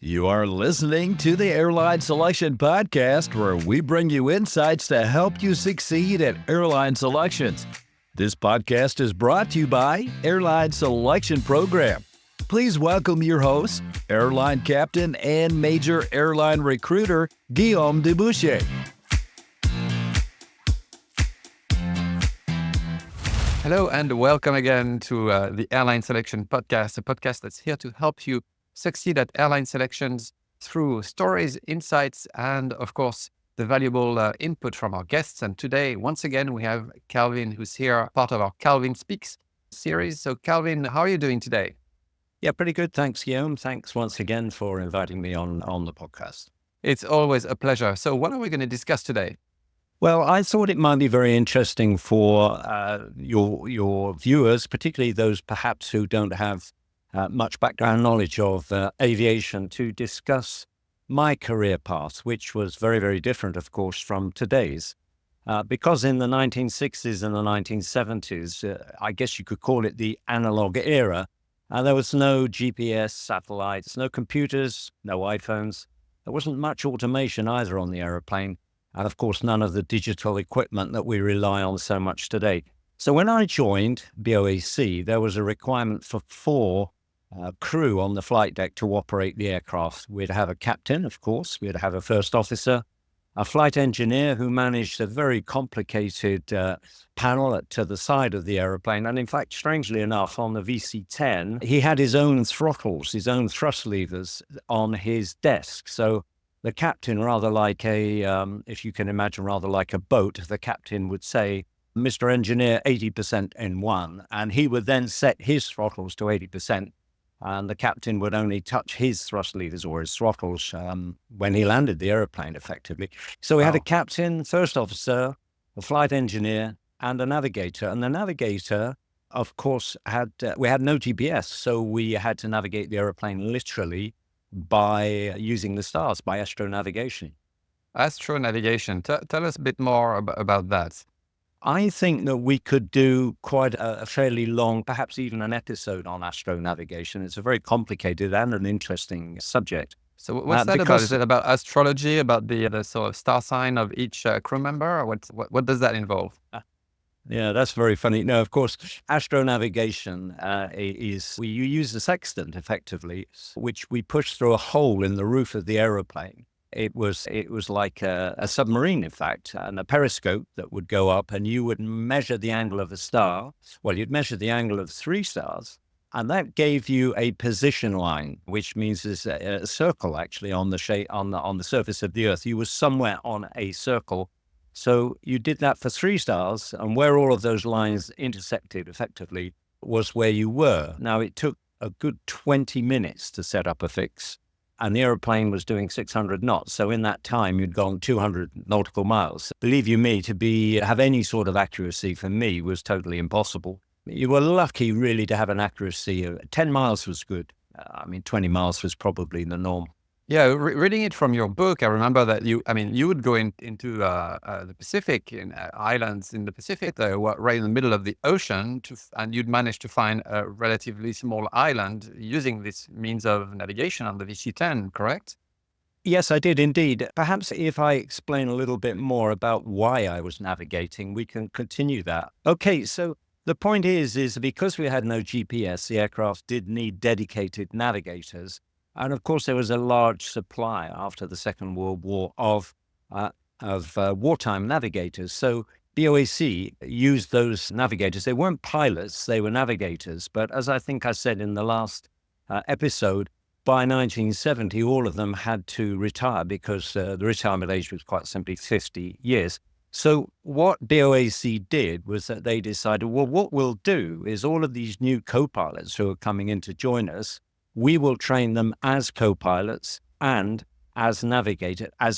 You are listening to the Airline Selection Podcast, where we bring you insights to help you succeed at airline selections. This podcast is brought to you by Airline Selection Program. Please welcome your host, airline captain and major airline recruiter, Guillaume Deboucher. Hello and welcome again to the Airline Selection Podcast, a podcast that's here to help you succeed at airline selections through stories, insights, and of course, the valuable input from our guests. And today, once again, we have Calvin, who's here, part of our Calvin Speaks series. So Calvin, how are you doing today? Yeah, pretty good. Thanks, Guillaume. Thanks once again for inviting me on the podcast. It's always a pleasure. So what are we going to discuss today? Well, I thought it might be very interesting for your viewers, particularly those perhaps who don't have much background knowledge of aviation, to discuss my career path, which was very, very different, of course, from today's. Because in the 1960s and the 1970s, I guess you could call it the analog era, there was no GPS, satellites, no computers, no iPhones. There wasn't much automation either on the aeroplane. And of course, none of the digital equipment that we rely on so much today. So when I joined BOAC, there was a requirement for 4 crew on the flight deck to operate the aircraft. We'd have a captain, of course. We'd have a first officer, a flight engineer who managed a very complicated panel to the side of the aeroplane. And in fact, strangely enough, on the VC-10, he had his own throttles, his own thrust levers on his desk. So the captain, rather like if you can imagine, rather like a boat, the captain would say, "Mr. Engineer, 80% in one." And he would then set his throttles to 80%. And the captain would only touch his thrust levers or his throttles when he landed the airplane, effectively. So we had a captain, first officer, a flight engineer, and a navigator. And the navigator, of course, we had no GPS. So we had to navigate the airplane literally by using the stars, by astronavigation. Astronavigation. Tell us a bit more about that. I think that we could do quite a fairly long, perhaps even an episode on astronavigation. It's a very complicated and an interesting subject. So what's that about? Is it about astrology, about the sort of star sign of each crew member? Or what does that involve? Yeah, that's very funny. No, of course, astronavigation you use a sextant, effectively, which we push through a hole in the roof of the aeroplane. It was like a submarine, in fact, and a periscope that would go up, and you would measure the angle of a star. Well, you'd measure the angle of 3 stars, and that gave you a position line, which means there's a circle actually on the surface of the Earth. You were somewhere on a circle. So you did that for 3 stars, and where all of those lines intersected effectively was where you were. Now, it took a good 20 minutes to set up a fix, and the aeroplane was doing 600 knots. So in that time, you'd gone 200 nautical miles. Believe you me, have any sort of accuracy for me was totally impossible. You were lucky really to have an accuracy of 10 miles was good. 20 miles was probably the norm. Yeah, reading it from your book, I remember that you would go into the Pacific, in islands in the Pacific, right in the middle of the ocean, and you'd manage to find a relatively small island using this means of navigation on the VC-10, correct? Yes, I did indeed. Perhaps if I explain a little bit more about why I was navigating, we can continue that. Okay, so the point is because we had no GPS, the aircraft did need dedicated navigators. And of course, there was a large supply after the Second World War of wartime navigators. So BOAC used those navigators. They weren't pilots, they were navigators. But as I think I said in the last episode, by 1970, all of them had to retire because the retirement age was quite simply 50 years. So what BOAC did was that they decided, well, what we'll do is all of these new co-pilots who are coming in to join us, we will train them as co-pilots and as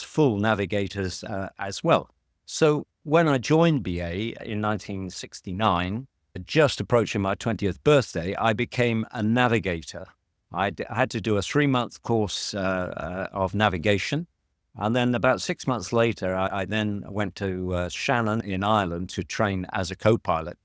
full navigators as well. So when I joined BA in 1969, just approaching my 20th birthday, I became a navigator. I had to do a 3-month course of navigation. And then about 6 months later, I then went to Shannon in Ireland to train as a co-pilot.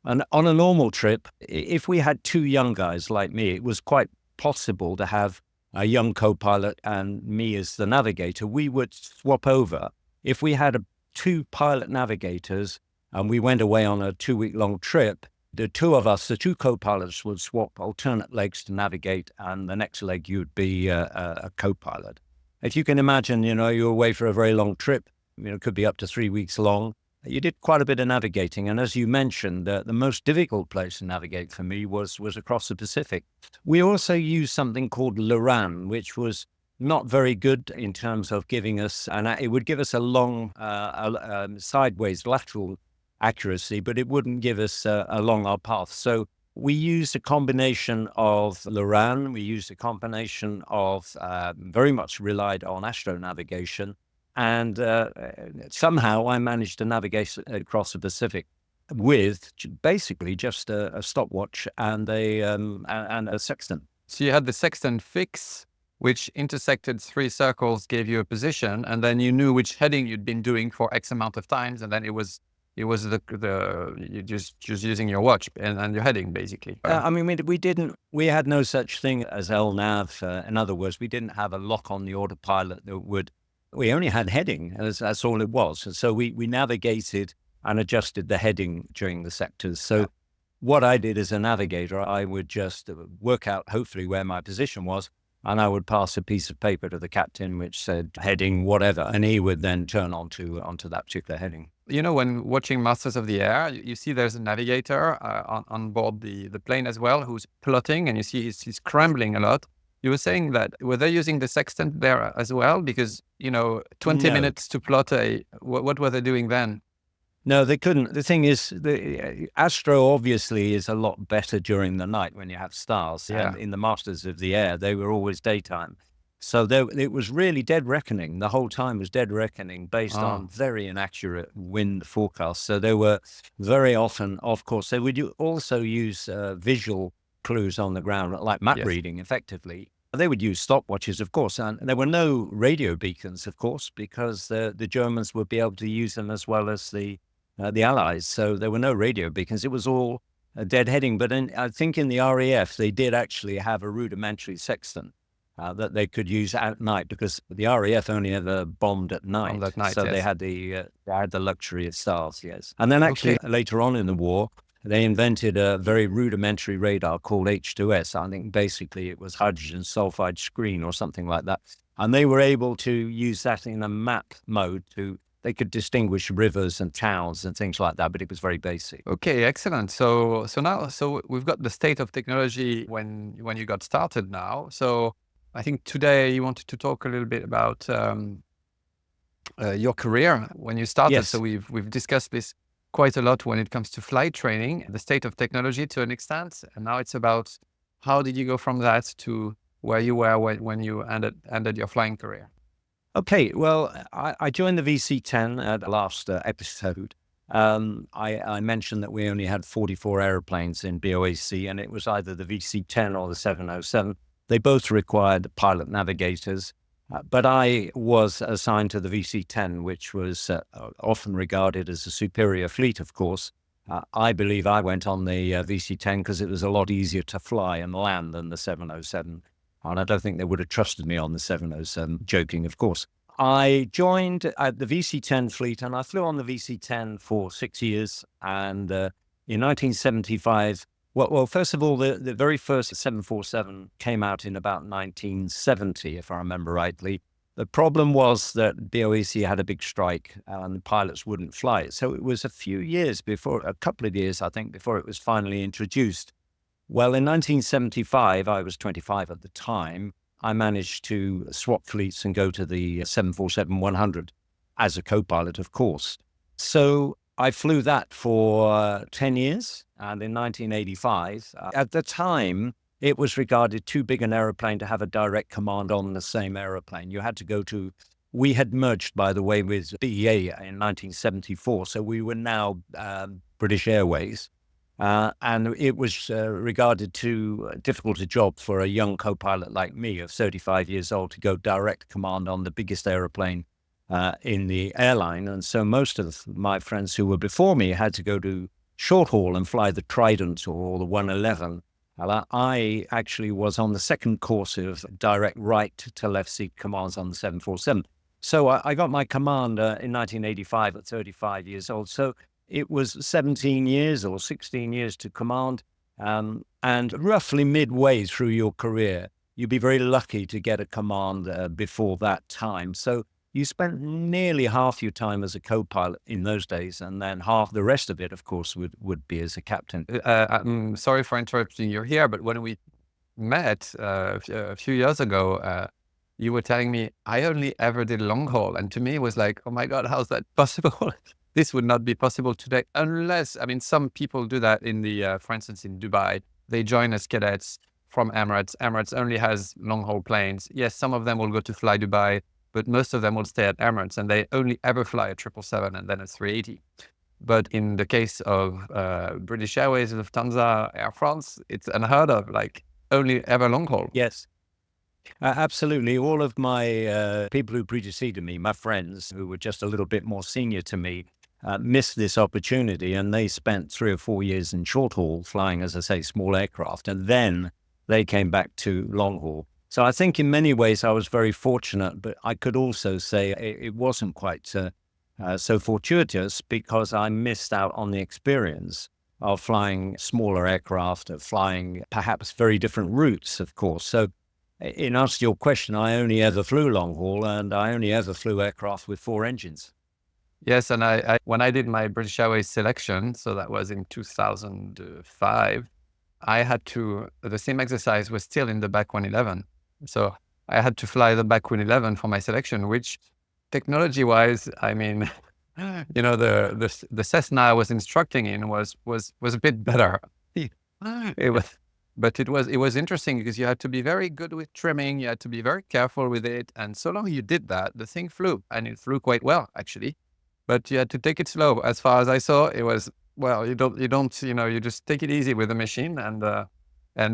And on a normal trip, if we had 2 young guys like me, it was quite possible to have a young co-pilot and me as the navigator, we would swap over. If we had two pilot navigators and we went away on a 2-week-long trip, the two of us, the two co-pilots, would swap alternate legs to navigate, and the next leg you'd be a co-pilot. If you can imagine, you're away for a very long trip, it could be up to 3 weeks long. You did quite a bit of navigating, and as you mentioned, the most difficult place to navigate for me was across the Pacific. We also used something called LORAN, which was not very good in terms of giving us, and it would give us a long sideways lateral accuracy, but it wouldn't give us along our path. So we used a combination of LORAN, we used a combination of very much relied on astronavigation, and somehow I managed to navigate across the Pacific with basically just a stopwatch and a sextant. So you had the sextant fix, which intersected 3 circles, gave you a position, and then you knew which heading you'd been doing for X amount of times, and then it was you just using your watch and your heading basically. We had no such thing as LNAV. In other words, we didn't have a lock on the autopilot we only had heading, that's all it was. And so we navigated and adjusted the heading during the sectors. So what I did as a navigator, I would just work out hopefully where my position was, and I would pass a piece of paper to the captain which said heading whatever, and he would then turn onto that particular heading. When watching Masters of the Air, you see there's a navigator on board the plane as well who's plotting, and you see he's scrambling a lot. You were saying that, were they using the sextant there as well? Because, 20 minutes to plot what were they doing then? No, they couldn't. The thing is, the Astro obviously is a lot better during the night when you have stars. Yeah. And in the Masters of the Air, they were always daytime. So it was really dead reckoning. The whole time was dead reckoning based on very inaccurate wind forecasts. So they were very often, of course, they would also use visual clues on the ground, like map reading, effectively. They would use stopwatches, of course, and there were no radio beacons, of course, because the Germans would be able to use them as well as the Allies. So there were no radio beacons. It was all a dead heading. But I think in the RAF, they did actually have a rudimentary sextant that they could use at night, because the RAF only ever bombed at night. So they had the luxury of stars, yes. And then actually later on in the war, they invented a very rudimentary radar called H2S. I think basically it was hydrogen sulfide screen or something like that. And they were able to use that in a map mode they could distinguish rivers and towns and things like that, but it was very basic. Okay, excellent. So now we've got the state of technology when you got started now. So I think today you wanted to talk a little bit about your career when you started. Yes. So we've discussed this quite a lot when it comes to flight training, the state of technology to an extent. And now it's about how did you go from that to where you were when you ended your flying career? Okay, well, I joined the VC-10 at the last episode. I mentioned that we only had 44 airplanes in BOAC, and it was either the VC-10 or the 707. They both required pilot navigators. But I was assigned to the VC-10, which was often regarded as a superior fleet, of course. I believe I went on the VC-10 because it was a lot easier to fly and land than the 707. And I don't think they would have trusted me on the 707, joking, of course. I joined the VC-10 fleet, and I flew on the VC-10 for 6 years. And in 1975, well, first of all, the very first 747 came out in about 1970, if I remember rightly. The problem was that BOAC had a big strike and the pilots wouldn't fly it. So it was a couple of years, I think, before it was finally introduced. Well, in 1975, I was 25 at the time, I managed to swap fleets and go to the 747-100 as a co-pilot, of course. So I flew that for 10 years, and in 1985, at the time, it was regarded too big an aeroplane to have a direct command on the same aeroplane. You had to go to, we had merged, by the way, with BEA in 1974, so we were now British Airways, and it was regarded too difficult a job for a young co-pilot like me of 35 years old to go direct command on the biggest aeroplane in the airline. And so most of my friends who were before me had to go to short haul and fly the Trident or the 111. I actually was on the second course of direct right to left seat commands on the 747. So I got my command in 1985 at 35 years old. So it was 17 years or 16 years to command. And roughly midway through your career, you'd be very lucky to get a command before that time. So you spent nearly half your time as a co-pilot in those days, and then half the rest of it, of course, would be as a captain. I'm sorry for interrupting you here, but when we met a few years ago, you were telling me I only ever did long haul, and to me it was like, oh my God, how's that possible? This would not be possible today unless, I mean, some people do that in the, for instance, in Dubai, they join as cadets from Emirates. Emirates only has long haul planes. Yes, some of them will go to fly Dubai, but most of them will stay at Emirates and they only ever fly a 777 and then a 380. But in the case of British Airways, Lufthansa, Air France, it's unheard of, like only ever long haul. Yes. Absolutely. All of my people who preceded me, my friends who were just a little bit more senior to me, missed this opportunity, and they spent 3 or 4 years in short haul flying, as I say, small aircraft, and then they came back to long haul. So I think in many ways I was very fortunate, but I could also say it wasn't quite so fortuitous, because I missed out on the experience of flying smaller aircraft, of flying perhaps very different routes, of course. So in answer to your question, I only ever flew long haul, and I only ever flew aircraft with 4 engines. Yes, and I when I did my British Airways selection, so that was in 2005, I had to, the same exercise was still in the BAC 111. So I had to fly the BAC 111 for my selection, which technology-wise, I mean, you know, the Cessna I was instructing in was a bit better. It was, but it was interesting because you had to be very good with trimming, you had to be very careful with it, and so long you did that, the thing flew, and it flew quite well actually. But you had to take it slow. As far as I saw, it was, well, you don't, you know, you just take it easy with the machine, and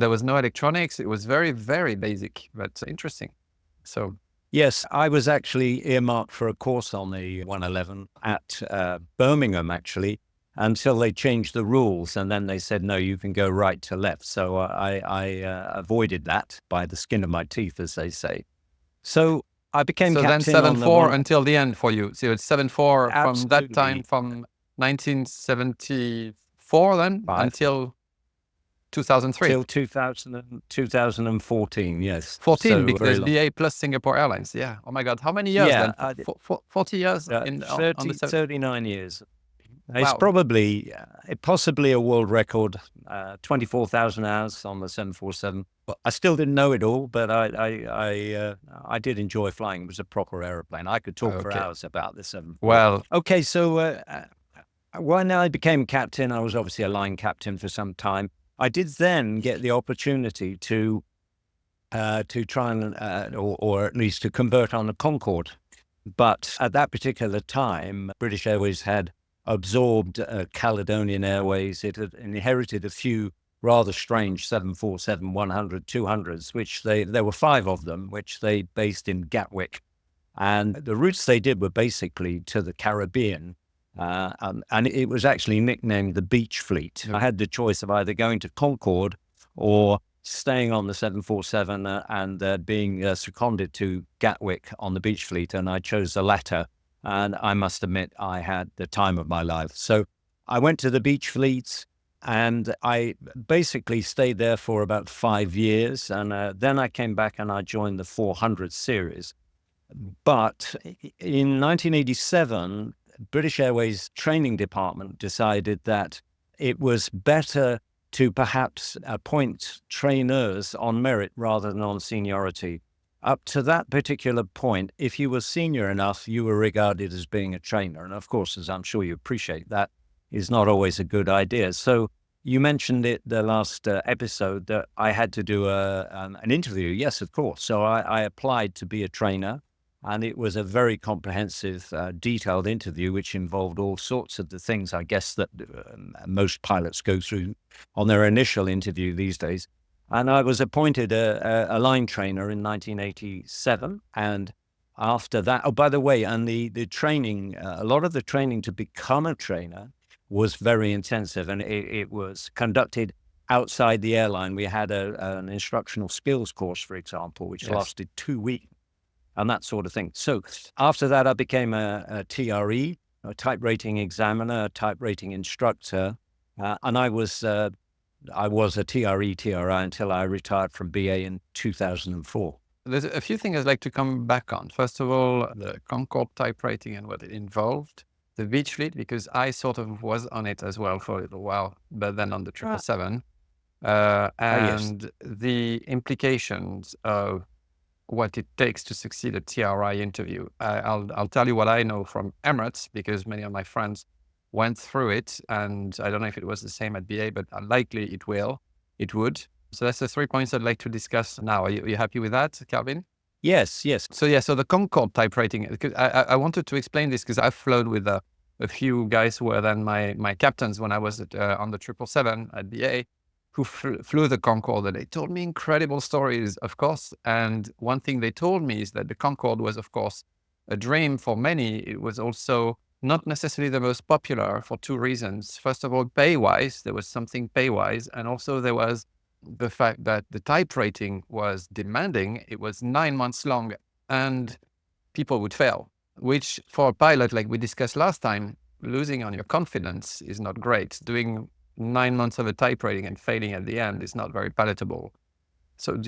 there was no electronics. It was very, very basic, but interesting. So yes, I was actually earmarked for a course on the 111 at Birmingham, actually, until they changed the rules, and then they said, no, you can go right to left. So I avoided that by the skin of my teeth, as they say. So I became captain. Then 7-4 until the end for you. So it's 7-4 from that time, Absolutely. from 1974 then until 2003. Till 2014, yes. 14, So because BA plus Singapore Airlines. Yeah. Oh my God. How many years then? 40 years? 39 years. Wow. It's probably, possibly a world record, 24,000 hours on the 747. I still didn't know it all, but I did enjoy flying. It was a proper aeroplane. I could talk for hours about the 747. Well, okay, so when I became captain, I was obviously a line captain for some time. I did then get the opportunity to try and, or at least to convert on a Concorde. But at that particular time, British Airways had absorbed Caledonian Airways. It had inherited a few rather strange 747-100, 200s, which there were 5 of them, which they based in Gatwick. And the routes they did were basically to the Caribbean. And it was actually nicknamed the Beach Fleet. I had the choice of either going to Concorde or staying on the 747 and being seconded to Gatwick on the Beach Fleet. And I chose the latter. And I must admit, I had the time of my life. So I went to the Beach Fleet, and I basically stayed there for about 5 years. And then I came back and I joined the 400 series. But in 1987, British Airways training department decided that it was better to perhaps appoint trainers on merit rather than on seniority. Up to that particular point, if you were senior enough, you were regarded as being a trainer. And of course, as I'm sure you appreciate, that is not always a good idea. So you mentioned it the last episode that I had to do an interview. Yes, of course. So I applied to be a trainer, and it was a very comprehensive, detailed interview, which involved all sorts of the things, I guess, that most pilots go through on their initial interview these days. And I was appointed a line trainer in 1987. And after that, oh, by the way, and the training, a lot of the training to become a trainer was very intensive, and it was conducted outside the airline, we had an instructional skills course, for example, which lasted 2 weeks and that sort of thing. So after that, I became a TRE, a type rating examiner, a type rating instructor, and I was a TRE, TRI until I retired from BA in 2004. There's a few things I'd like to come back on. First of all, the Concorde type rating and what it involved. The beach fleet, because I sort of was on it as well for a little while, but then on the 777. And the implications of what it takes to succeed a TRI interview. I'll tell you what I know from Emirates, because many of my friends went through it, and I don't know if it was the same at BA, but likely it would. So that's the 3 points I'd like to discuss now. Are you happy with that, Calvin? Yes. So the Concorde type rating, because I wanted to explain this because I've flown with a few guys who were then my captains when I was on the 777 at BA, who flew the Concorde, and they told me incredible stories, of course. And one thing they told me is that the Concorde was, of course, a dream for many. It was also not necessarily the most popular for 2 reasons. First of all, pay-wise, there was something pay-wise, and also there was the fact that the type rating was demanding. It was 9 months long, and people would fail, which for a pilot, like we discussed last time, losing on your confidence is not great. Doing 9 months of a type rating and failing at the end is not very palatable. So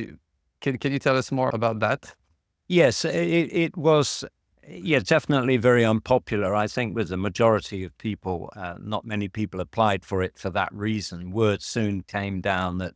can you tell us more about that? Yes, it was, definitely very unpopular. I think with the majority of people, not many people applied for it for that reason. Word soon came down that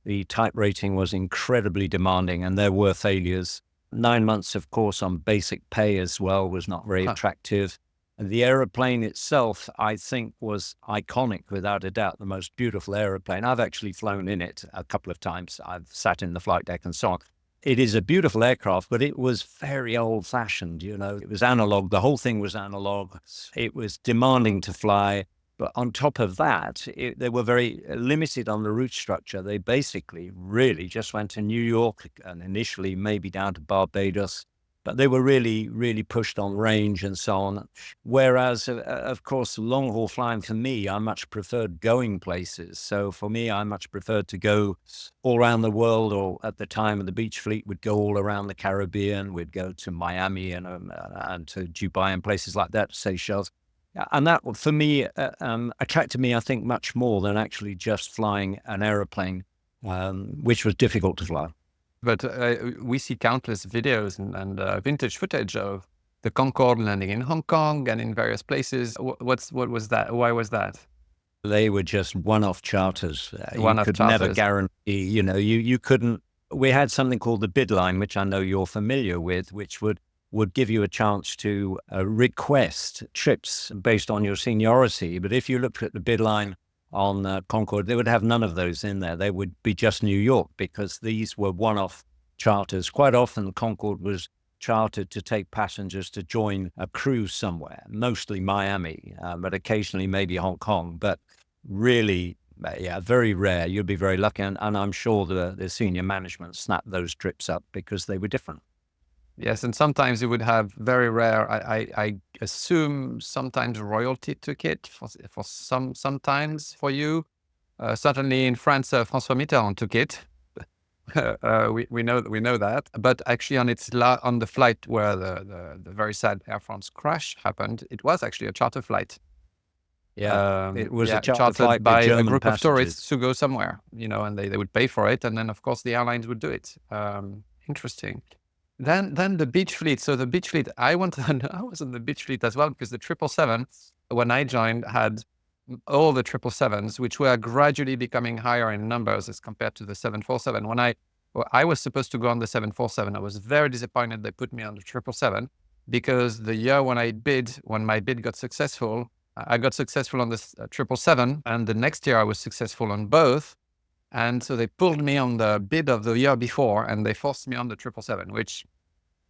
the type rating was incredibly demanding and there were failures. 9 months, of course, on basic pay as well was not very attractive. The aeroplane itself, I think, was iconic, without a doubt, the most beautiful aeroplane. I've actually flown in it a couple of times. I've sat in the flight deck and so on. It is a beautiful aircraft, but it was very old-fashioned, It was analog. The whole thing was analog. It was demanding to fly. But on top of that, they were very limited on the route structure. They basically really just went to New York and initially maybe down to Barbados. But they were really, really pushed on range and so on. Whereas, of course, long-haul flying for me, I much preferred going places. So for me, I much preferred to go all around the world, or at the time of the beach fleet, would go all around the Caribbean. We'd go to Miami and to Dubai and places like that, Seychelles. And that, for me, attracted me, I think, much more than actually just flying an aeroplane, which was difficult to fly. But we see countless videos and vintage footage of the Concorde landing in Hong Kong and in various places. What was that? Why was that? They were just one-off charters. You could never guarantee, you couldn't. We had something called the bid line, which I know you're familiar with, which would give you a chance to request trips based on your seniority. But if you looked at the bid line on Concorde, they would have none of those in there. They would be just New York, because these were one-off charters. Quite often, Concorde was chartered to take passengers to join a cruise somewhere, mostly Miami, but occasionally maybe Hong Kong. But really, very rare. You'd be very lucky. And I'm sure the senior management snapped those trips up because they were different. Yes, and sometimes it would have very rare, I assume sometimes royalty ticket for sometimes for you. Certainly in France, François Mitterrand took it. we know that. But actually on the flight where the very sad Air France crash happened, it was actually a charter flight. Yeah, it was a charter flight by German a group passengers. of tourists to go somewhere, and they would pay for it. And then, of course, the airlines would do it. Interesting. Then the beach fleet. So the beach fleet, I was on the beach fleet as well, because the 777, when I joined, had all the 777s, which were gradually becoming higher in numbers as compared to the 747. When I was supposed to go on the 747, I was very disappointed they put me on the 777, because the year when my bid got successful, I got successful on the 777, and the next year I was successful on both. And so they pulled me on the bid of the year before, and they forced me on the 777, which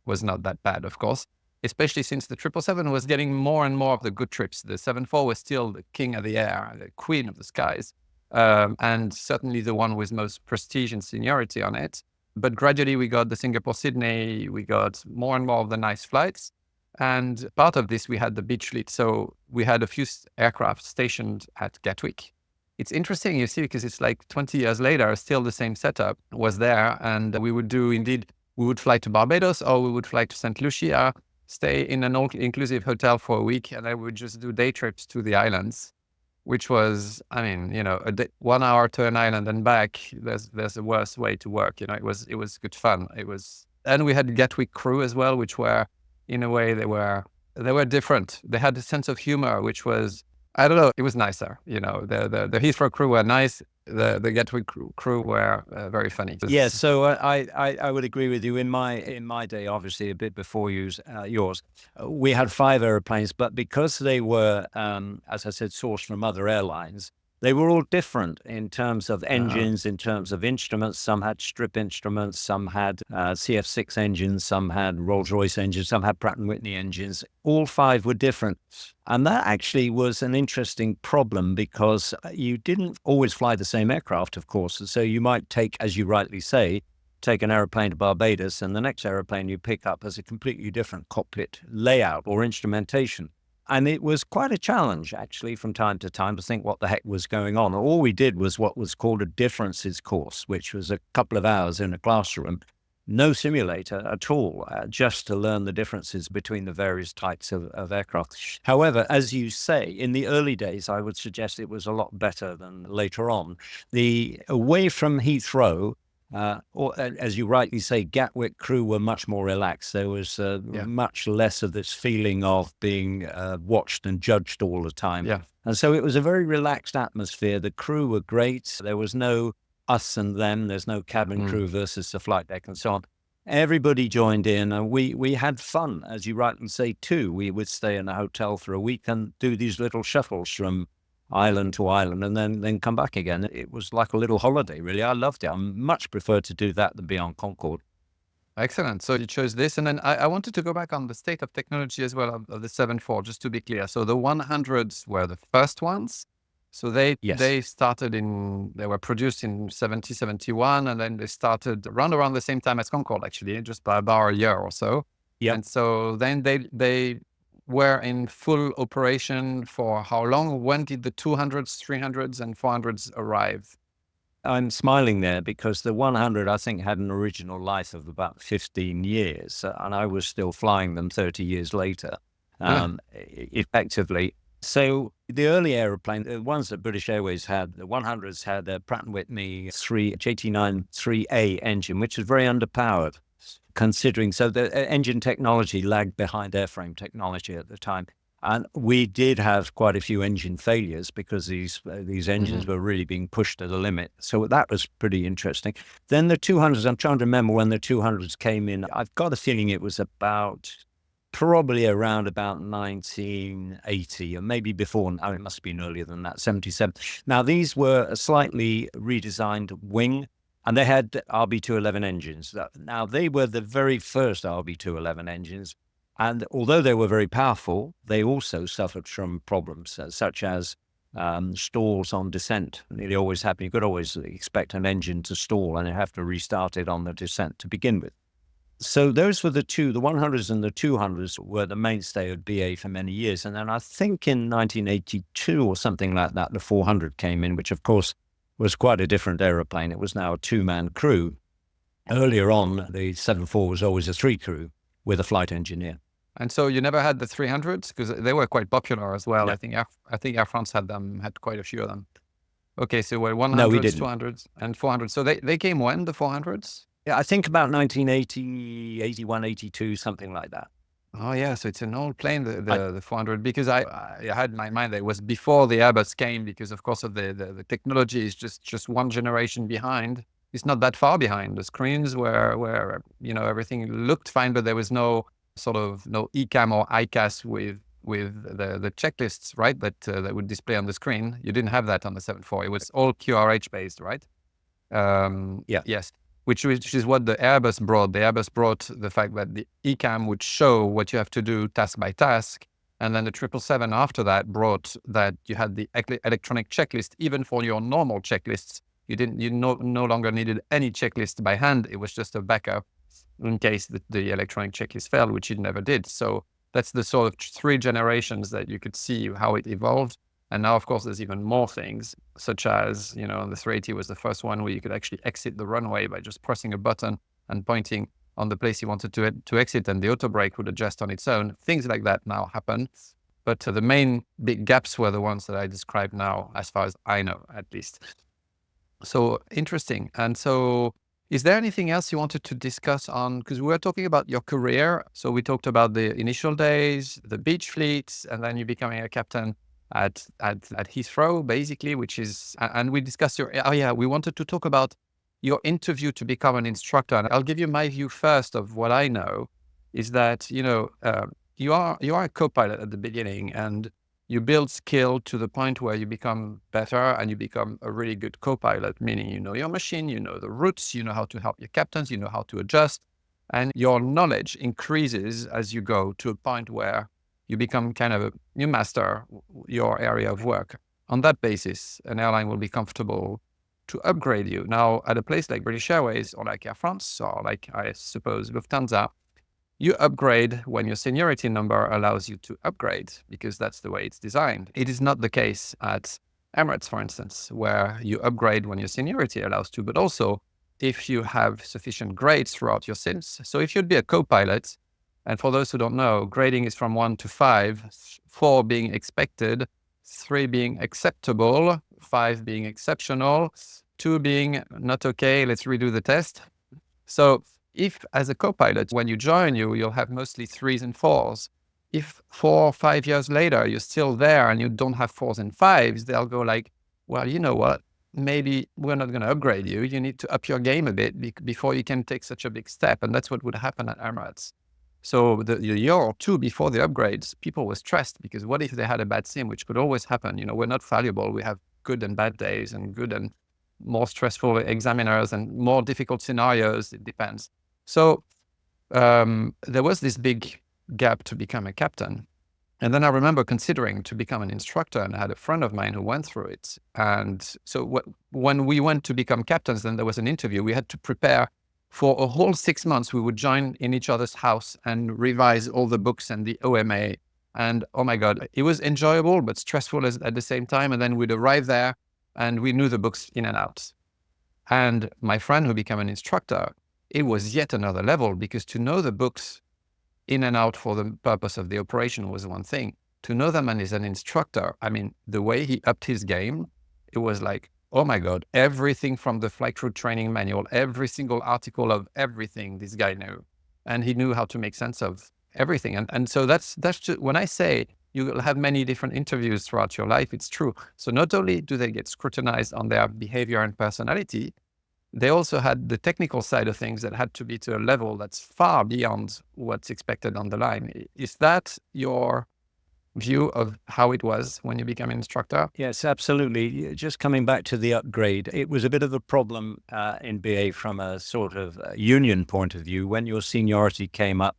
was not that bad, of course, especially since the 777 was getting more and more of the good trips. The 74 was still the king of the air, the queen of the skies, and certainly the one with most prestige and seniority on it. But gradually we got the Singapore-Sydney, we got more and more of the nice flights. And part of this, we had the beach fleet. So we had a few aircraft stationed at Gatwick. it's interesting, you see, because it's like 20 years later, still the same setup was there. And we would fly to Barbados, or we would fly to St. Lucia, stay in an all-inclusive hotel for a week, and I would just do day trips to the islands, which was, I mean, 1 hour to an island and back. There's a worse way to work. It was good fun. And we had Gatwick crew as well, which were, in a way, they were different. They had a sense of humor, which was, I don't know, it was nicer. The Heathrow crew were nice. The Gatwick crew were very funny. Yeah, so I would agree with you. In my day, obviously a bit before yours, we had 5 airplanes, but because they were, as I said, sourced from other airlines, they were all different in terms of engines, in terms of instruments. Some had strip instruments, some had CF6 engines, some had Rolls-Royce engines, some had Pratt & Whitney engines. All 5 were different. And that actually was an interesting problem because you didn't always fly the same aircraft, of course. So you might take, as you rightly say, take an airplane to Barbados, and the next airplane you pick up has a completely different cockpit layout or instrumentation. And it was quite a challenge, actually, from time to time to think what the heck was going on. All we did was what was called a differences course, which was a couple of hours in a classroom, no simulator at all, just to learn the differences between the various types of aircraft. However, as you say, in the early days, I would suggest it was a lot better than later on. Away from Heathrow, or as you rightly say, Gatwick crew were much more relaxed. There was much less of this feeling of being watched and judged all the time. Yeah. And so it was a very relaxed atmosphere. The crew were great. There was no us and them. There's no cabin crew versus the flight deck and so on. Everybody joined in, and we had fun, as you rightly say, too. We would stay in a hotel for a week and do these little shuttles from island to island and then come back again. It was like a little holiday, really. I loved it. I much prefer to do that than be on Concorde. Excellent. So you chose this. And then I wanted to go back on the state of technology as well of the 747, just to be clear. So the 100s were the first ones. So they were produced in 70, 71, and then they started around the same time as Concorde, actually, just by about a year or so. Yeah. And so then they were in full operation for how long? When did the 200s, 300s, and 400s arrive? I'm smiling there because the 100, I think, had an original life of about 15 years, and I was still flying them 30 years later, effectively. So the early aeroplane, the ones that British Airways had, the 100s had a Pratt & Whitney JT9-3A engine, which was very underpowered, considering. So the engine technology lagged behind airframe technology at the time. And we did have quite a few engine failures because these engines were really being pushed to the limit. So that was pretty interesting. Then the 200s, I'm trying to remember when the 200s came in. I've got a feeling it was probably around about 1980, or maybe before. Oh, it must have been earlier than that, 77. Now, these were a slightly redesigned wing, and they had RB211 engines. Now, they were the very first RB211 engines. And although they were very powerful, they also suffered from problems such as stalls on descent. Nearly always happen. You could always expect an engine to stall and you have to restart it on the descent to begin with. So those were the 100s and the 200s were the mainstay of BA for many years. And then I think in 1982 or something like that, the 400 came in, which of course was quite a different aeroplane. It was now a 2-man crew. Earlier on, the 74 was always a 3 crew with a flight engineer. And so you never had the 300s because they were quite popular as well. Yeah. I think Air France had quite a few of them. Okay, so we're 100s, No, we didn't. 200s, and 400s. So they came when, the 400s? Yeah, I think about 1980, 81, 82, something like that. Oh yeah, so it's an old plane, the 400, because I had in my mind that it was before the Airbus came, because of course of the technology is just one generation behind. It's not that far behind. The screens were everything looked fine, but there was no ECAM or ICAS with the checklists, right? That would display on the screen. You didn't have that on the 74. It was all QRH based, right? Yeah. Yes. Which is what the Airbus brought. The Airbus brought the fact that the ECAM would show what you have to do task by task. And then the 777 after that brought that you had the electronic checklist, even for your normal checklists. You no longer needed any checklist by hand. It was just a backup in case the electronic checklist failed, which it never did. So that's the sort of 3 generations that you could see how it evolved. And now, of course, there's even more things, such as, the 380 was the first one where you could actually exit the runway by just pressing a button and pointing on the place you wanted to exit, and the auto brake would adjust on its own. Things like that now happen. But the main big gaps were the ones that I described now, as far as I know, at least. So interesting. And so is there anything else you wanted to discuss on, because we were talking about your career. So we talked about the initial days, the beach fleets, and then you becoming a captain at Heathrow, basically, which is, and we discussed we wanted to talk about your interview to become an instructor. And I'll give you my view first of what I know is that, you are a co-pilot at the beginning, and you build skill to the point where you become better and you become a really good co-pilot, meaning you know your machine, you know the routes, you know how to help your captains, you know how to adjust, and your knowledge increases as you go to a point where you become you master your area of work. On that basis, an airline will be comfortable to upgrade you. Now, at a place like British Airways or like Air France or like, I suppose, Lufthansa, you upgrade when your seniority number allows you to upgrade, because that's the way it's designed. It is not the case at Emirates, for instance, where you upgrade when your seniority allows to, but also if you have sufficient grades throughout your sims. So if you'd be a co-pilot, and for those who don't know, grading is from 1 to 5, 4 being expected, 3 being acceptable, 5 being exceptional, 2 being not okay, let's redo the test. So if as a co-pilot, when you join you'll have mostly 3s and 4s. If 4 or 5 years later, you're still there and you don't have 4s and 5s, they'll go like, well, you know what? Maybe we're not going to upgrade you. You need to up your game a bit before you can take such a big step. And that's what would happen at Emirates. So the year or two before the upgrades, people were stressed because what if they had a bad sim, which could always happen? We're not fallible. We have good and bad days and good and more stressful examiners and more difficult scenarios. It depends. So there was this big gap to become a captain. And then I remember considering to become an instructor, and I had a friend of mine who went through it. And so when we went to become captains, then there was an interview. We had to prepare for a whole 6 months. We would join in each other's house and revise all the books and the OMA. And oh my God, it was enjoyable, but stressful at the same time. And then we'd arrive there and we knew the books in and out. And my friend who became an instructor, it was yet another level, because to know the books in and out for the purpose of the operation was one thing. To know them as an instructor, I mean, the way he upped his game, it was like, oh my God, everything from the flight crew training manual, every single article of everything this guy knew. And he knew how to make sense of everything. And so that's just, when I say you will have many different interviews throughout your life, it's true. So not only do they get scrutinized on their behavior and personality, they also had the technical side of things that had to be to a level that's far beyond what's expected on the line. Is that your view of how it was when you became an instructor? Yes, absolutely. Just coming back to the upgrade, it was a bit of a problem in BA from a sort of union point of view. When your seniority came up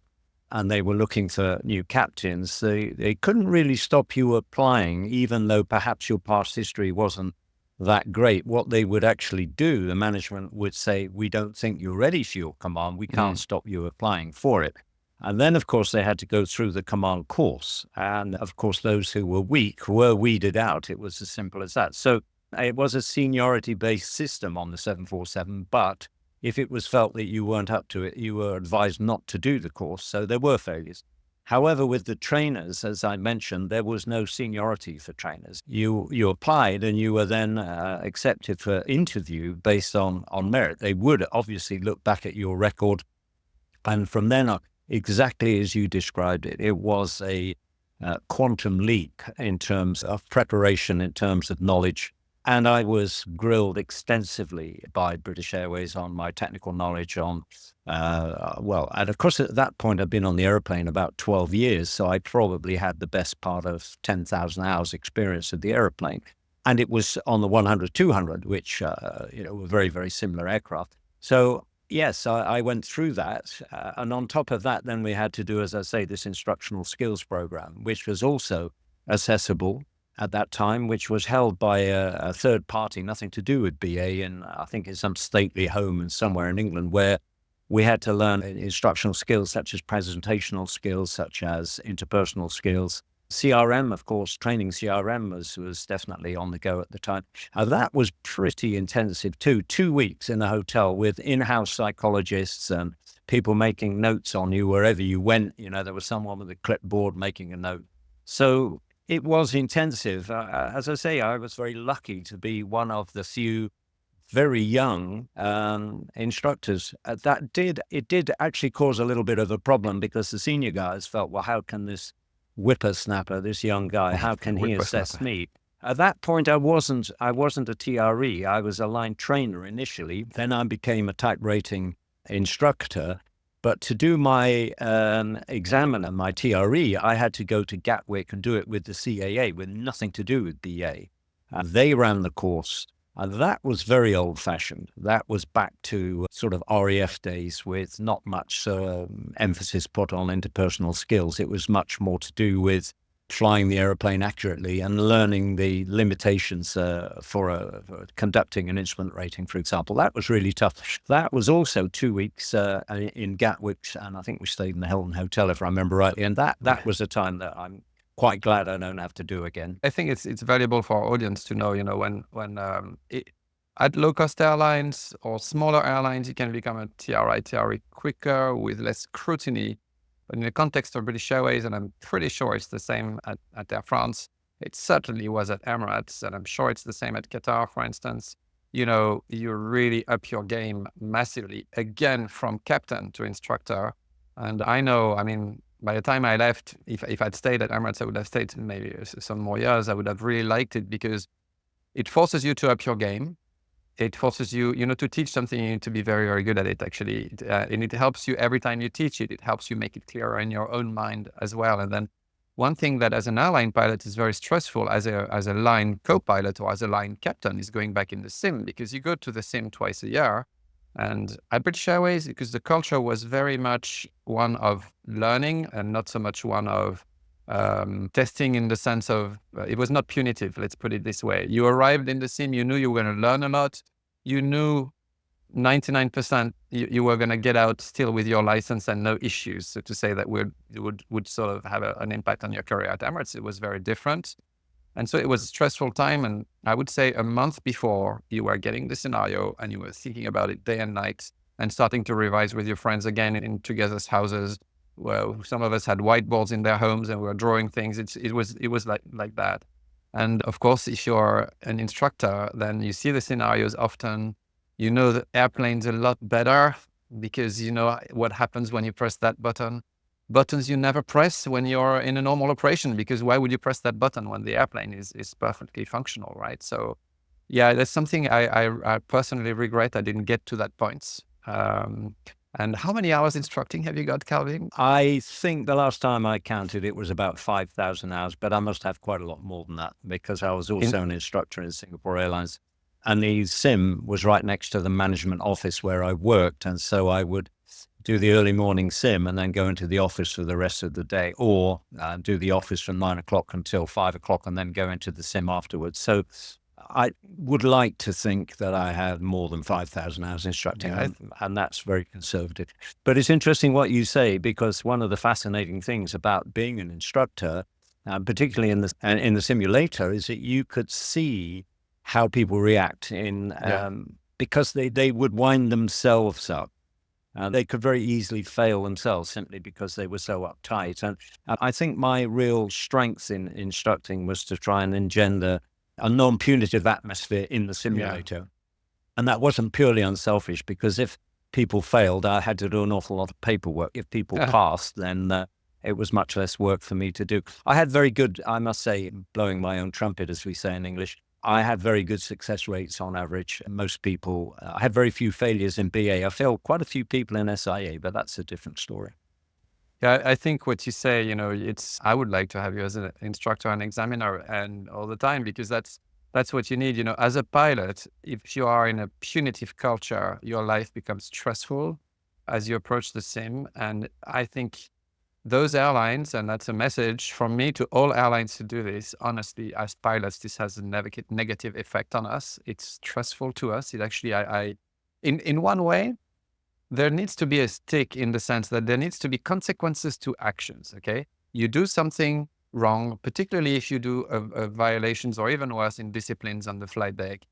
and they were looking for new captains, they couldn't really stop you applying, even though perhaps your past history wasn't that great. What they would actually do, the management would say, we don't think you're ready for your command. We can't stop you applying for it. And then, of course, they had to go through the command course. And of course, those who were weak were weeded out. It was as simple as that. So it was a seniority-based system on the 747. But if it was felt that you weren't up to it, you were advised not to do the course. So there were failures. However, with the trainers, as I mentioned, there was no seniority for trainers. You applied and you were then accepted for interview based on merit. They would obviously look back at your record. And from then on, exactly as you described it, it was a quantum leap in terms of preparation, in terms of knowledge. And I was grilled extensively by British Airways on my technical knowledge on, and of course at that point I'd been on the airplane about 12 years, so I probably had the best part of 10,000 hours experience of the airplane. And it was on the 100-200, which, were very, very similar aircraft. So yes, I went through that. And on top of that, then we had to do, as I say, this instructional skills program, which was also accessible at that time, which was held by a third party, nothing to do with BA, and I think in some stately home and somewhere in England, where we had to learn instructional skills such as presentational skills, such as interpersonal skills, CRM, of course, training CRM was definitely on the go at the time. That was pretty intensive too. 2 weeks in a hotel with in-house psychologists and people making notes on you wherever you went. There was someone with a clipboard making a note. So it was intensive. As I say, I was very lucky to be one of the few very young instructors. It did actually cause a little bit of a problem because the senior guys felt, well, how can this whippersnapper, this young guy, how can he assess me? At that point, I wasn't a TRE. I was a line trainer initially. Then I became a type rating instructor. But to do my examiner, my TRE, I had to go to Gatwick and do it with the CAA, with nothing to do with BA. They ran the course. And that was very old-fashioned. That was back to sort of RAF days with not much emphasis put on interpersonal skills. It was much more to do with flying the airplane accurately and learning the limitations for conducting an instrument rating, for example. That was really tough. That was also 2 weeks in Gatwick, and I think we stayed in the Hilton Hotel, if I remember rightly. And that was a time that I'm quite glad I don't have to do again. I think it's valuable for our audience to know, when at low-cost airlines or smaller airlines, you can become a TRE quicker with less scrutiny. But in the context of British Airways, and I'm pretty sure it's the same at Air France, it certainly was at Emirates, and I'm sure it's the same at Qatar, for instance. You really up your game massively, again, from captain to instructor. And I know, by the time I left, if I'd stayed at Emirates, I would have stayed maybe some more years. I would have really liked it because it forces you to up your game. It forces you, to teach something, you need to be very, very good at it, actually. And it helps you every time you teach it. It helps you make it clearer in your own mind as well. And then one thing that as an airline pilot is very stressful as a line co-pilot or as a line captain is going back in the sim, because you go to the sim twice a year. And at British Airways, because the culture was very much one of learning and not so much one of testing, in the sense of, it was not punitive, let's put it this way. You arrived in the sim, you knew you were going to learn a lot. You knew 99% you were going to get out still with your license and no issues. So to say that would sort of have an impact on your career at Emirates, it was very different. And so it was a stressful time. And I would say a month before, you were getting the scenario and you were thinking about it day and night and starting to revise with your friends again in togethers houses. Well, some of us had whiteboards in their homes and we were drawing things. It was like that. And of course, if you're an instructor, then you see the scenarios often. You know the airplanes a lot better because you know what happens when you press that button. Buttons you never press when you're in a normal operation, because why would you press that button when the airplane is perfectly functional, right? So yeah, that's something I personally regret I didn't get to that point. And how many hours instructing have you got, Calvin? I think the last time I counted, it was about 5,000 hours, but I must have quite a lot more than that because I was also an instructor in Singapore Airlines. And the sim was right next to the management office where I worked. And so I would do the early morning sim and then go into the office for the rest of the day, or do the office from 9 o'clock until 5 o'clock and then go into the sim afterwards. So I would like to think that I had more than 5,000 hours instructing, and that's very conservative. But it's interesting what you say, because one of the fascinating things about being an instructor, particularly in the simulator, is that you could see how people react because they would wind themselves up. They could very easily fail themselves simply because they were so uptight. And I think my real strength in instructing was to try and engender a non-punitive atmosphere in the simulator. Yeah. And that wasn't purely unselfish, because if people failed, I had to do an awful lot of paperwork. If people passed, then it was much less work for me to do. I had very good, I must say, blowing my own trumpet, as we say in English, I had very good success rates on average. Most people, I had very few failures in BA. I failed quite a few people in SIA, but that's a different story. Yeah, I think what you say, I would like to have you as an instructor and examiner and all the time, because that's what you need. As a pilot, if you are in a punitive culture, your life becomes stressful as you approach the sim. And I think those airlines, and that's a message from me to all airlines to do this, honestly, as pilots, this has a negative effect on us. It's stressful to us. It actually, in one way, there needs to be a stick, in the sense that there needs to be consequences to actions, okay? You do something wrong, particularly if you do violations or even worse in disciplines on the flight deck.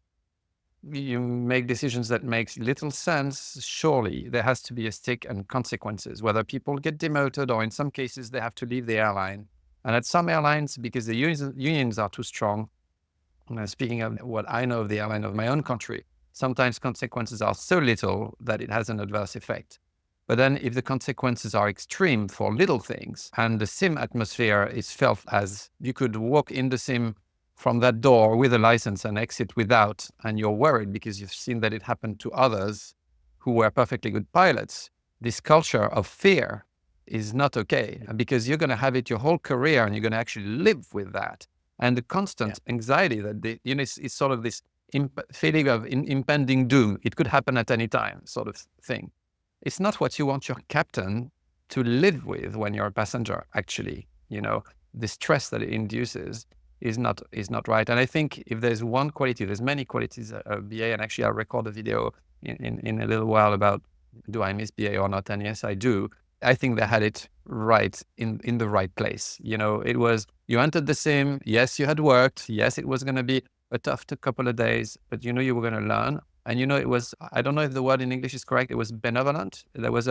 You make decisions that make little sense. Surely there has to be a stick and consequences, whether people get demoted or in some cases they have to leave the airline. And at some airlines, because the unions are too strong, speaking of what I know of the airline of my own country, sometimes consequences are so little that it has an adverse effect. But then if the consequences are extreme for little things and the sim atmosphere is felt as you could walk in the sim from that door with a license and exit without, and you're worried because you've seen that it happened to others who were perfectly good pilots, this culture of fear is not okay, because you're going to have it your whole career and you're going to actually live with that. And the constant anxiety that, it's sort of this feeling of impending doom. It could happen at any time sort of thing. It's not what you want your captain to live with when you're a passenger, actually. The stress that it induces is not right. And I think if there's one quality, there's many qualities of BA, and actually I'll record a video in a little while about do I miss BA or not? And yes, I do. I think they had it right in the right place. It was, you entered the sim, yes, you had worked, yes, it was going to be a tough couple of days, but you were going to learn. And it was, I don't know if the word in English is correct, it was benevolent. There was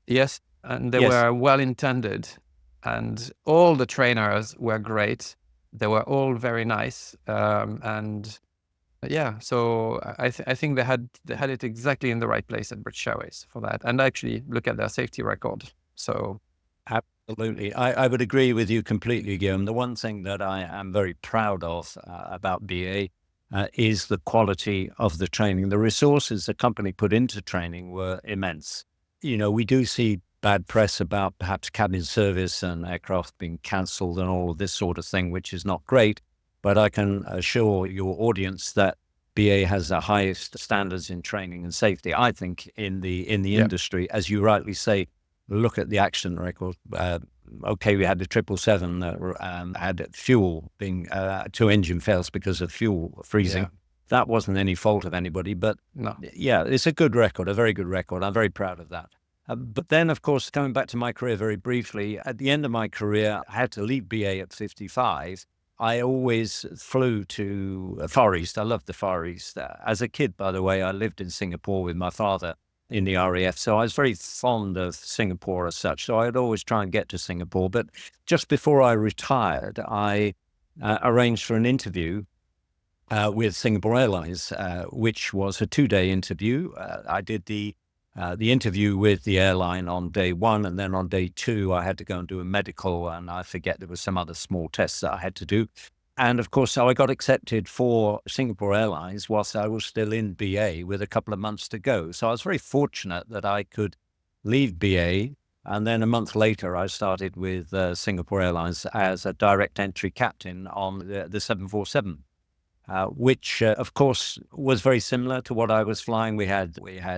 yes, and they were well-intended. And all the trainers were great. They were all very nice. So I think they had it exactly in the right place at British Airways for that. And actually look at their safety record. So absolutely. I would agree with you completely, Guillaume. The one thing that I am very proud of about BA is the quality of the training. The resources the company put into training were immense. We do see bad press about perhaps cabin service and aircraft being cancelled and all of this sort of thing, which is not great. But I can assure your audience that BA has the highest standards in training and safety, I think, in the industry. As you rightly say, look at the accident record. Okay, we had the 777 that had fuel being 2 engine fails because of fuel freezing. Yeah. That wasn't any fault of anybody, but no. Yeah, it's a good record, a very good record. I'm very proud of that. But then, of course, coming back to my career very briefly, at the end of my career, I had to leave BA at 55. I always flew to Far East. I loved the Far East. As a kid, by the way, I lived in Singapore with my father in the RAF. So I was very fond of Singapore as such. So I'd always try and get to Singapore. But just before I retired, I arranged for an interview with Singapore Airlines, which was a 2-day interview. I did the interview with the airline on day 1, and then on day 2, I had to go and do a medical, and I forget there was some other small tests that I had to do. And of course, so I got accepted for Singapore Airlines whilst I was still in BA with a couple of months to go. So I was very fortunate that I could leave BA. And then a month later, I started with Singapore Airlines as a direct entry captain on the 747. Which, of course, was very similar to what I was flying. We had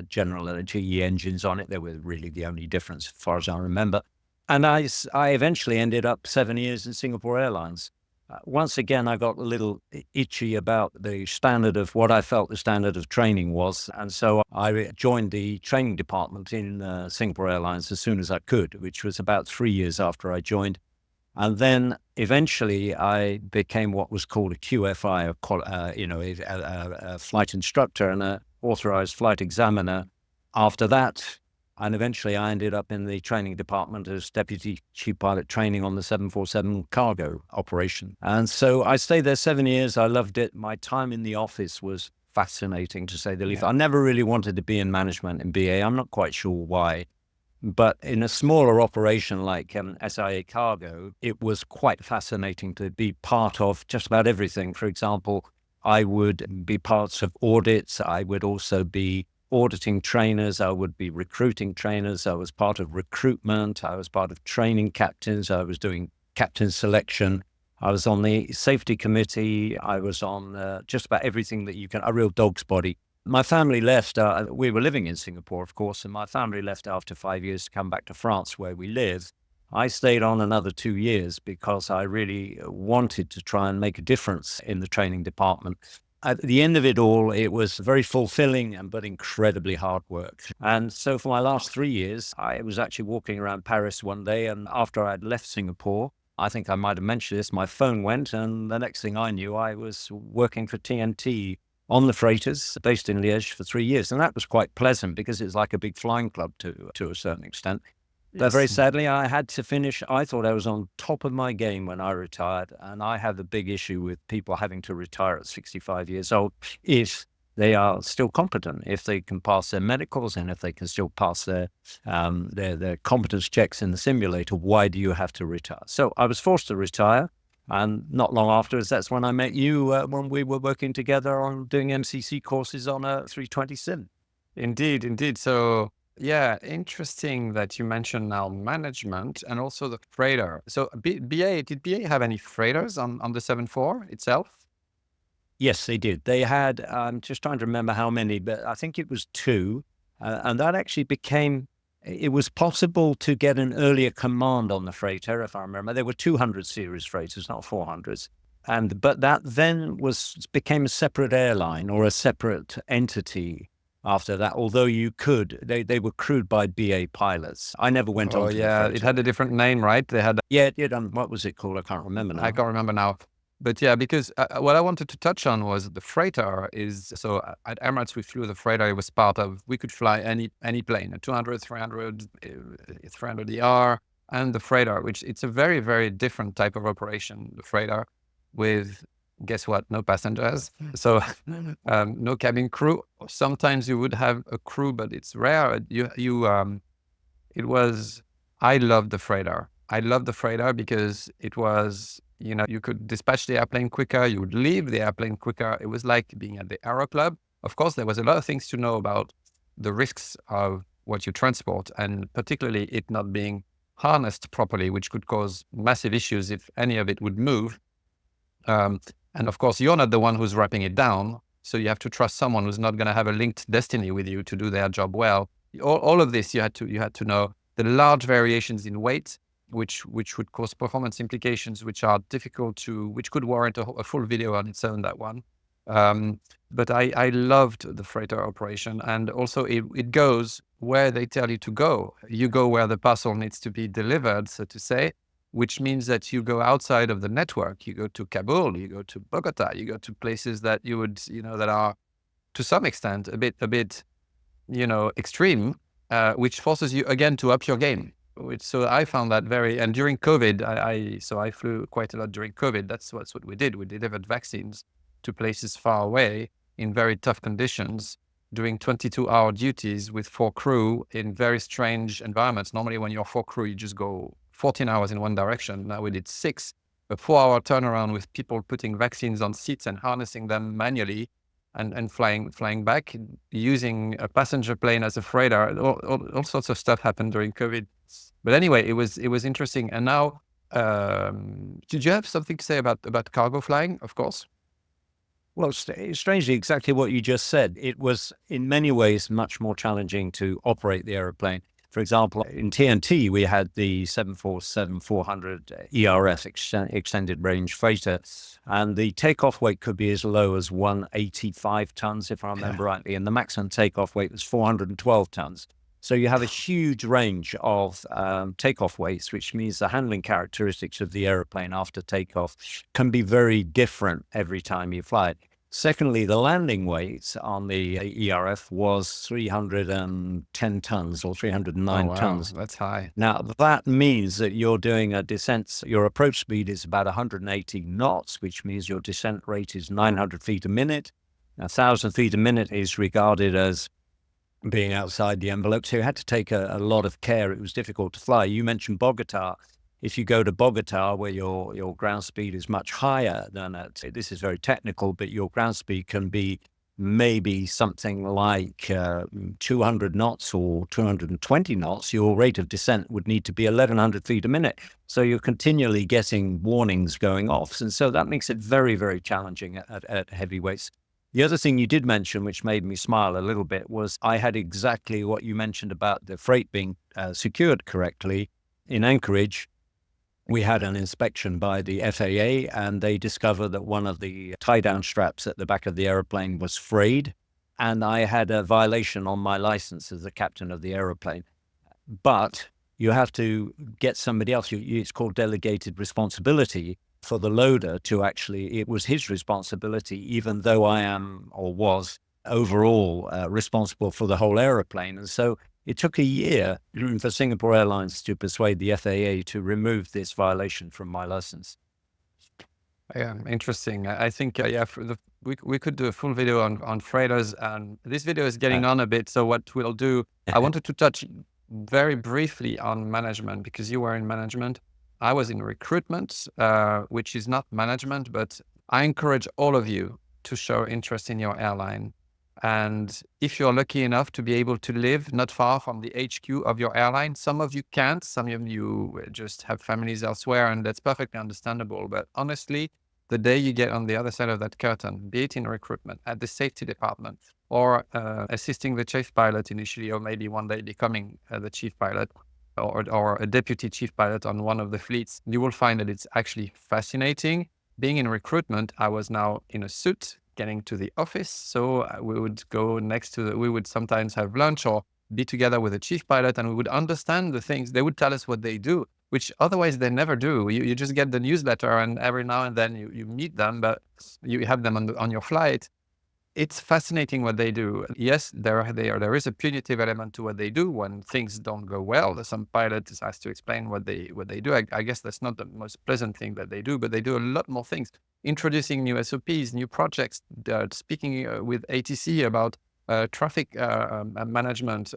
General GE engines on it. They were really the only difference as far as I remember. And I eventually ended up 7 years in Singapore Airlines. Once again, I got a little itchy about the standard of what I felt the standard of training was. And so I joined the training department in Singapore Airlines as soon as I could, which was about 3 years after I joined. And then eventually I became what was called a QFI, a flight instructor and an authorized flight examiner. After that, and eventually I ended up in the training department as Deputy Chief Pilot Training on the 747 cargo operation. And so I stayed there 7 years. I loved it. My time in the office was fascinating, to say the least. I never really wanted to be in management in BA. I'm not quite sure why. But in a smaller operation like SIA Cargo, it was quite fascinating to be part of just about everything. For example, I would be parts of audits. I would also be auditing trainers. I would be recruiting trainers. I was part of recruitment. I was part of training captains. I was doing captain selection. I was on the safety committee. I was on just about everything that you can, a real dog's body. My family left, we were living in Singapore, of course, and my family left after 5 years to come back to France where we live. I stayed on another 2 years because I really wanted to try and make a difference in the training department. At the end of it all, it was very fulfilling but incredibly hard work. And so for my last 3 years, I was actually walking around Paris one day, and after I'd left Singapore, I think I might have mentioned this, my phone went, and the next thing I knew, I was working for TNT on the freighters based in Liège for 3 years. And that was quite pleasant because it's like a big flying club to a certain extent. But very Yes. sadly, I had to finish. I thought I was on top of my game when I retired. And I have a big issue with people having to retire at 65 years old if they are still competent, if they can pass their medicals and if they can still pass their competence checks in the simulator. Why do you have to retire? So I was forced to retire. And not long afterwards, that's when I met you when we were working together on doing MCC courses on a 320 sim. Indeed, indeed. So yeah, interesting that you mentioned now management and also the freighter. So did BA have any freighters on the 747 itself? Yes, they did. They had, I'm just trying to remember how many, but I think it was two. And that actually it was possible to get an earlier command on the freighter, if I remember. There were 200 series freighters, not 400s. But that then became a separate airline or a separate entity after that, although they were crewed by BA pilots. I never went Oh on to the yeah, freighter. it had a different name, right? They had, Yeah, it did. What was it called? I can't remember now. I can't remember now. But yeah, because what I wanted to touch on was the freighter at Emirates, we flew the freighter. It was part of, we could fly any plane, a 200, 300, 300ER, and the freighter, which it's a very, very different type of operation, the freighter, with, guess what, no passengers. So no cabin crew. Sometimes you would have a crew, but it's rare. I loved the freighter. I loved the freighter because it was, you could dispatch the airplane quicker, you would leave the airplane quicker. It was like being at the Aero Club. Of course, there was a lot of things to know about the risks of what you transport, and particularly it not being harnessed properly, which could cause massive issues if any of it would move. And of course, you're not the one who's wrapping it down. So you have to trust someone who's not going to have a linked destiny with you to do their job well. All of this you had to know. The large variations in weight, which would cause performance implications, which could warrant a full video on its own, that one. But I loved the freighter operation. And also it goes where they tell you to go. You go where the parcel needs to be delivered, so to say, which means that you go outside of the network. You go to Kabul, you go to Bogota, you go to places that you would, that are to some extent a bit, extreme, which forces you again to up your game. So I found that and during COVID, I flew quite a lot during COVID. That's what we did. We delivered vaccines to places far away in very tough conditions, doing 22-hour duties with 4 crew in very strange environments. Normally when you're 4 crew, you just go 14 hours in one direction. Now we did 6, a 4-hour turnaround with people putting vaccines on seats and harnessing them manually and flying back, using a passenger plane as a freighter. All sorts of stuff happened during COVID. But anyway, it was interesting. And now, did you have something to say about cargo flying, of course? Well, strangely, exactly what you just said. It was in many ways much more challenging to operate the aeroplane. For example, in TNT, we had the 747-400 ERF, extended range freighter, and the takeoff weight could be as low as 185 tons, if I remember rightly, and the maximum takeoff weight was 412 tons. So you have a huge range of takeoff weights, which means the handling characteristics of the aeroplane after takeoff can be very different every time you fly it. Secondly, the landing weight on the ERF was 310 tons or 309 tons. That's high. Now, that means that you're doing a descent, your approach speed is about 180 knots, which means your descent rate is 900 feet a minute. 1,000 feet a minute is regarded as being outside the envelope, so you had to take a lot of care. It was difficult to fly. You mentioned Bogota. If you go to Bogota, where your ground speed is much higher than this is very technical, but your ground speed can be maybe something like 200 knots or 220 knots, your rate of descent would need to be 1,100 feet a minute. So you're continually getting warnings going off. And so that makes it very, very challenging at heavy weights. The other thing you did mention, which made me smile a little bit, was I had exactly what you mentioned about the freight being secured correctly. In Anchorage, we had an inspection by the FAA, and they discovered that one of the tie-down straps at the back of the aeroplane was frayed, and I had a violation on my license as the captain of the aeroplane. But you have to get somebody else. It's called delegated responsibility for the loader to actually, it was his responsibility, even though I am or was overall responsible for the whole aeroplane. And so it took a year for Singapore Airlines to persuade the FAA to remove this violation from my license. Yeah, interesting. I think we could do a full video on freighters, and this video is getting on a bit. So what we'll do, I wanted to touch very briefly on management, because you were in management. I was in recruitment, which is not management, but I encourage all of you to show interest in your airline. And if you're lucky enough to be able to live not far from the HQ of your airline, some of you can't, some of you just have families elsewhere, and that's perfectly understandable. But honestly, the day you get on the other side of that curtain, be it in recruitment, at the safety department, or assisting the chief pilot initially, or maybe one day becoming the chief pilot, or a deputy chief pilot on one of the fleets, you will find that it's actually fascinating. Being in recruitment, I was now in a suit, getting to the office. So we would go we would sometimes have lunch or be together with a chief pilot, and we would understand the things. They would tell us what they do, which otherwise they never do. You just get the newsletter, and every now and then you meet them, but you have them on your flight. It's fascinating what they do. Yes, there is a punitive element to what they do when things don't go well. Some pilot has to explain what they do. I guess that's not the most pleasant thing that they do, but they do a lot more things. Introducing new SOPs, new projects, speaking with ATC about traffic management,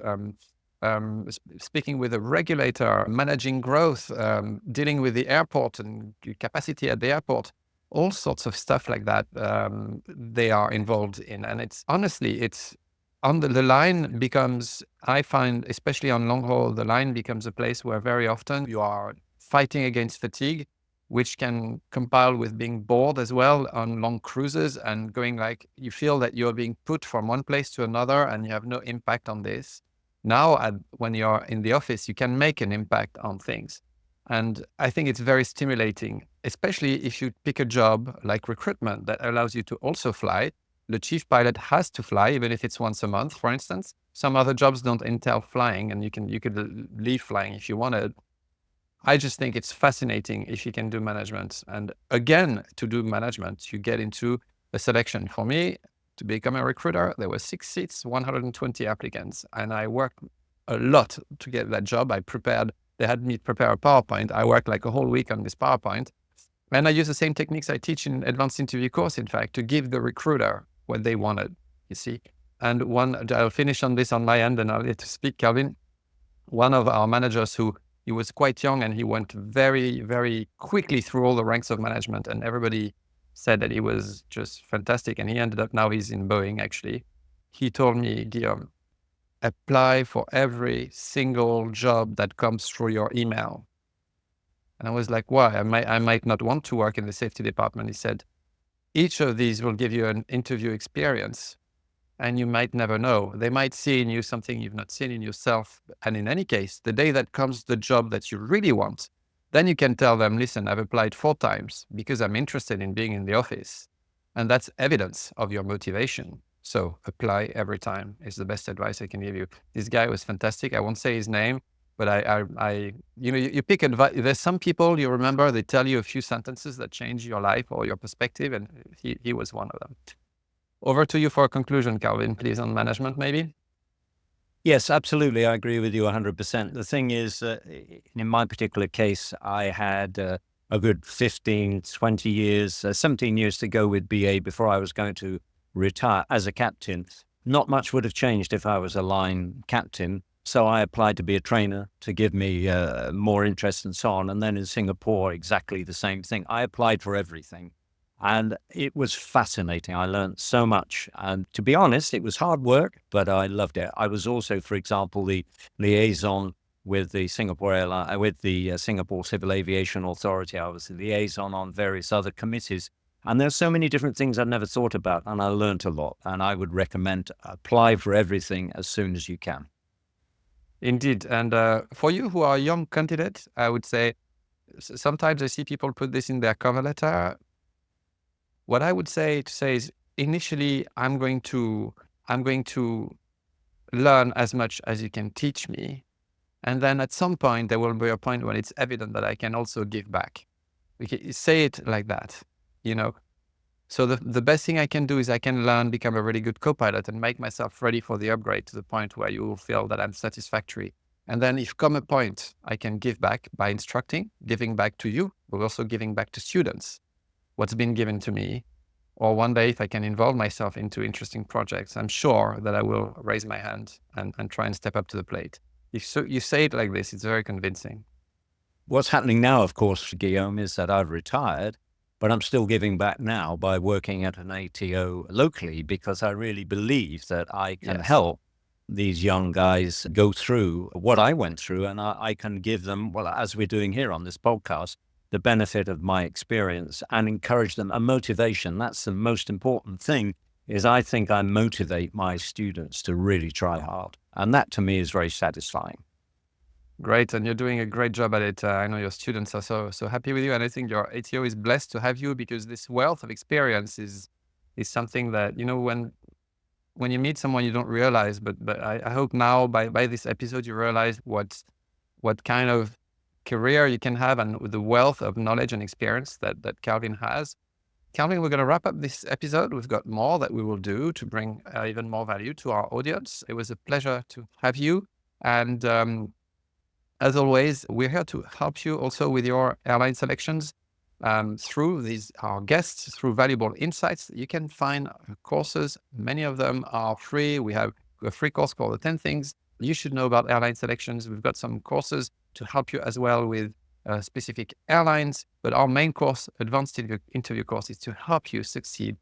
speaking with a regulator, managing growth, dealing with the airport and capacity at the airport. All sorts of stuff like that they are involved in. And it's honestly, the line becomes, I find, especially on long haul, the line becomes a place where very often you are fighting against fatigue, which can compile with being bored as well on long cruises, and going like, you feel that you're being put from one place to another and you have no impact on this. Now, when you're in the office, you can make an impact on things. And I think it's very stimulating, especially if you pick a job like recruitment that allows you to also fly. The chief pilot has to fly, even if it's once a month, for instance. Some other jobs don't entail flying, and you could leave flying if you wanted. I just think it's fascinating if you can do management. And again, to do management, you get into a selection. For me, to become a recruiter, there were 6 seats, 120 applicants, and I worked a lot to get that job. They had me prepare a PowerPoint. I worked like a whole week on this PowerPoint. And I use the same techniques I teach in advanced interview course, in fact, to give the recruiter what they wanted, you see. And I'll finish on this on my end, and I'll let you speak, Calvin. One of our managers he was quite young, and he went very, very quickly through all the ranks of management, and everybody said that he was just fantastic. And he ended up, now he's in Boeing, actually. He told me, Guillaume, apply for every single job that comes through your email. And I was like, why? I might not want to work in the safety department. He said, each of these will give you an interview experience, and you might never know. They might see in you something you've not seen in yourself. And in any case, the day that comes the job that you really want, then you can tell them, listen, I've applied 4 times because I'm interested in being in the office. And that's evidence of your motivation. So apply every time is the best advice I can give you. This guy was fantastic. I won't say his name, but you pick advice. There's some people, you remember, they tell you a few sentences that change your life or your perspective, and he was one of them. Over to you for a conclusion, Calvin, please, on management, maybe. Yes, absolutely. I agree with you 100%. The thing is, in my particular case, I had a good 15, 20 years, 17 years to go with BA before I was going to retire as a captain. Not much would have changed if I was a line captain. So I applied to be a trainer to give me more interest and so on. And then in Singapore, exactly the same thing. I applied for everything. And it was fascinating. I learned so much. And to be honest, it was hard work, but I loved it. I was also, for example, the liaison with the Singapore Airline, with the Singapore Civil Aviation Authority. I was the liaison on various other committees. And there's so many different things I'd never thought about, and I learned a lot. And I would recommend apply for everything as soon as you can. Indeed. And for you who are young candidates, I would say, sometimes I see people put this in their cover letter. What I would say is, initially, I'm going to learn as much as you can teach me. And then at some point, there will be a point when it's evident that I can also give back. We can say it like that, you know. So the best thing I can do is I can learn, become a really good co-pilot and make myself ready for the upgrade to the point where you will feel that I'm satisfactory. And then if come a point, I can give back by instructing, giving back to you, but also giving back to students what's been given to me. Or one day, if I can involve myself into interesting projects, I'm sure that I will raise my hand and try and step up to the plate. If you say it like this, it's very convincing. What's happening now, of course, Guillaume, is that I've retired, but I'm still giving back now by working at an ATO locally, because I really believe that I can help these young guys go through what I went through, and I can give them, well, as we're doing here on this podcast, the benefit of my experience and encourage them a motivation. That's the most important thing, is I think I motivate my students to really try hard. And that to me is very satisfying. Great. And you're doing a great job at it. I know your students are so happy with you. And I think your ATO is blessed to have you, because this wealth of experience is something that, you know, when you meet someone you don't realize, but I hope now by this episode, you realize what kind of career you can have and the wealth of knowledge and experience that Calvin has. Calvin, we're going to wrap up this episode. We've got more that we will do to bring even more value to our audience. It was a pleasure to have you. And as always, we're here to help you also with your airline selections through our guests, through valuable insights. You can find courses. Many of them are free. We have a free course called the 10 Things You Should Know About Airline Selections. We've got some courses to help you as well with specific airlines. But our main course, Advanced Interview Course, is to help you succeed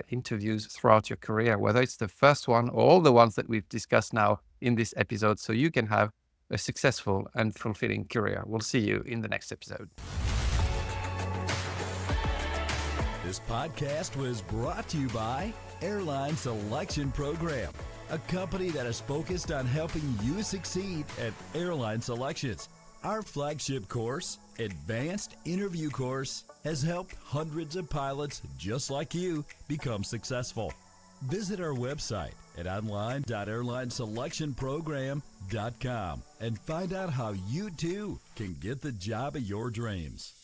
interviews throughout your career, whether it's the first one or all the ones that we've discussed now in this episode, so you can have a successful and fulfilling career. We'll see you in the next episode. This podcast was brought to you by Airline Selection Program, a company that is focused on helping you succeed at airline selections. Our flagship course, Advanced Interview Course, has helped hundreds of pilots just like you become successful. Visit our website at online.airlineselectionprogram.com and find out how you too can get the job of your dreams.